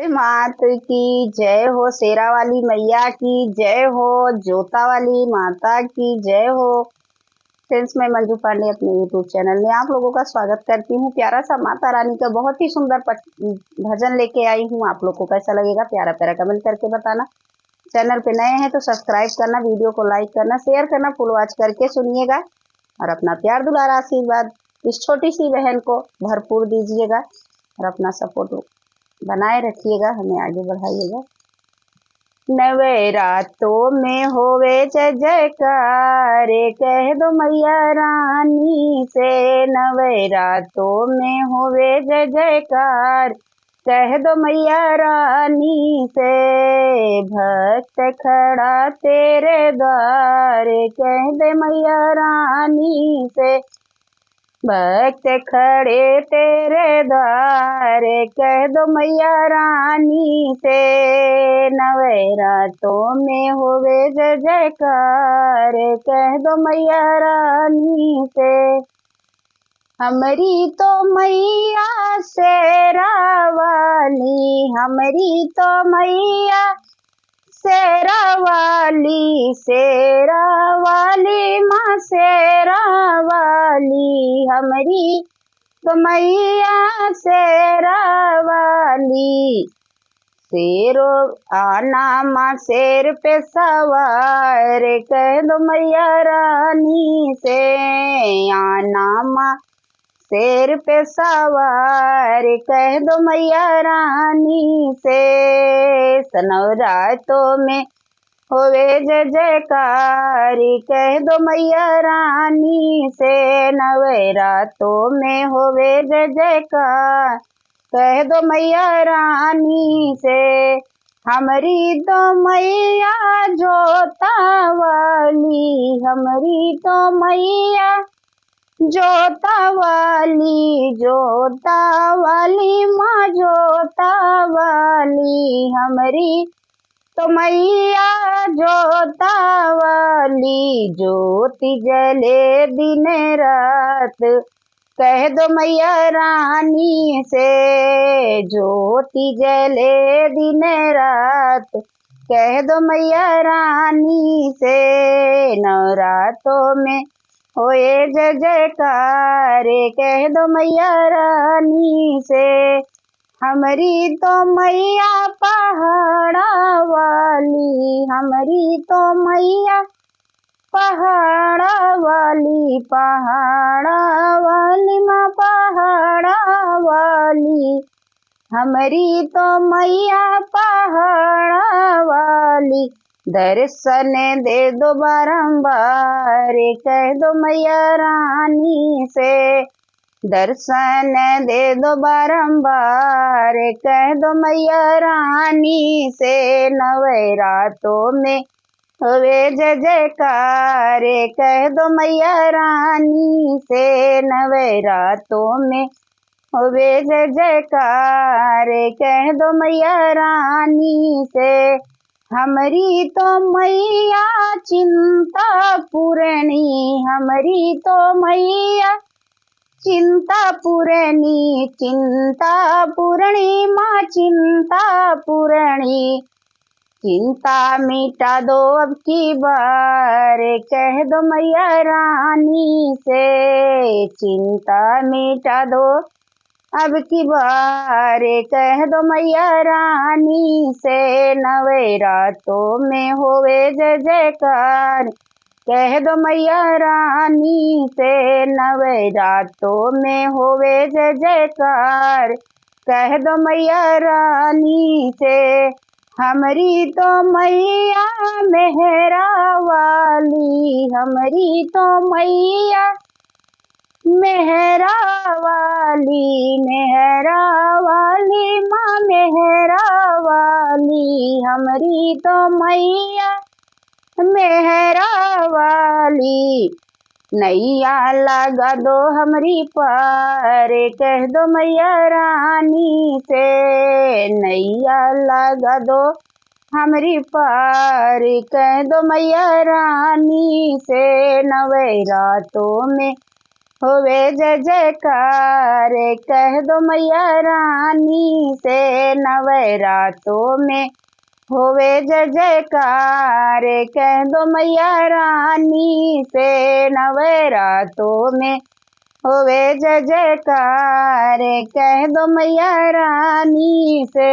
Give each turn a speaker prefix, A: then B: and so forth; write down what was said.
A: मात की जय हो, शेरा वाली मैया की जय हो, जोता वाली माता की जय हो। फ्रेंड्स, मैं मंजू पांडे अपने यूट्यूब चैनल में आप लोगों का स्वागत करती हूँ। प्यारा सा माता रानी का बहुत ही सुंदर भजन लेके आई हूँ। आप लोग को कैसा लगेगा प्यारा प्यारा कमेंट करके बताना। चैनल पे नए हैं तो सब्सक्राइब करना, वीडियो को लाइक करना, शेयर करना, फुल वॉच करके सुनिएगा और अपना प्यार दुलार आशीर्वाद इस छोटी सी बहन को भरपूर दीजिएगा और अपना सपोर्ट बनाए रखिएगा, हमें आगे बढ़ाइएगा। नवरात्रों में होवे जय जयकार, कह दो मैया रानी से। नवरात्रों में होवे जय जयकार, कह दो मैया रानी से। भक्त खड़ा तेरे द्वार, कह दे मैया रानी से। भक्त खड़े तेरे द्वार, कह दो मैया रानी से। नवरात्रों में होवे जय जयकार, कह दो मैया रानी से। हमरी तो मैया शेरा वाली, हमरी तो मैया शेरा वाली, शेरा वाली माँ शेरा वाली। हमरी तो मैया शेरा वाली। शेरो आना माँ शेर पे सवार, कह दो मैया रानी से। आना माँ शेर पे सवार, कह दो मैया रानी से। नवरात्रों में होवे जय जयकार, कह दो मैया रानी से। नवरात्रों में होवे जय जयकार, कह दो मैया रानी से। हमरी तो मैया जोता वाली, हमरी तो मैया जोता वाली, जोता वाली माँ जोता वाली। हमरी तो मैया जोता वाली। ज्योति जले दिन रात, कह दो मैया रानी से। ज्योति जले दिन रात, कह दो मैया रानी से। नवरात्रों में होए जय जयकार, कह दो मैया रानी से। हमरी तो मैया पहाड़ा वाली, हमरी तो मैया पहाड़ा वाली, पहाड़ा वाली माँ पहाड़ा वाली। हमरी तो मैया पहाड़ा वाली। दर्शन दे दो बारंबार, कह दो मैया रानी से। दर्शन दे दो बारंबार, कह दो मैया रानी से। नवरात्रों में होवे जय जयकार, कह दो मैया रानी से। नवरात्रों में होवे जय जयकार, कह दो मैया रानी से। हमरी तो मैया चिंता पूरणी, हमरी तो मैया चिंता पूरणी, चिंता पूरणी माँ चिंता पूरणी। चिंता मिटा दो अब की बार, कह दो मैया रानी से। चिंता मिटा दो अब की बार, कह दो मैया रानी से। नवरात्रों में होवे जय जयकार, कह दो मैया रानी से। नवरात्रों में होवे जय जयकार, कह दो मैया रानी से। हमरी तो मैया मेहरा वाली, हमरी तो मैया मेहरा वाली, मेहरा वाली माँ मेहरा वाली। हमरी तो मैया मेहरा वाली। नैया लगा दो हमरी पार, कह दो मैया रानी से। नैया लगा दो हमरी पार, कह दो मैया रानी से। नवरात्रों में होवे जय जयकार कह दो मैया रानी से नवरातों में। होवे जय जयकार कह दो मैया रानी से नवरातों में। होवे जय जयकार कह दो मैया रानी से।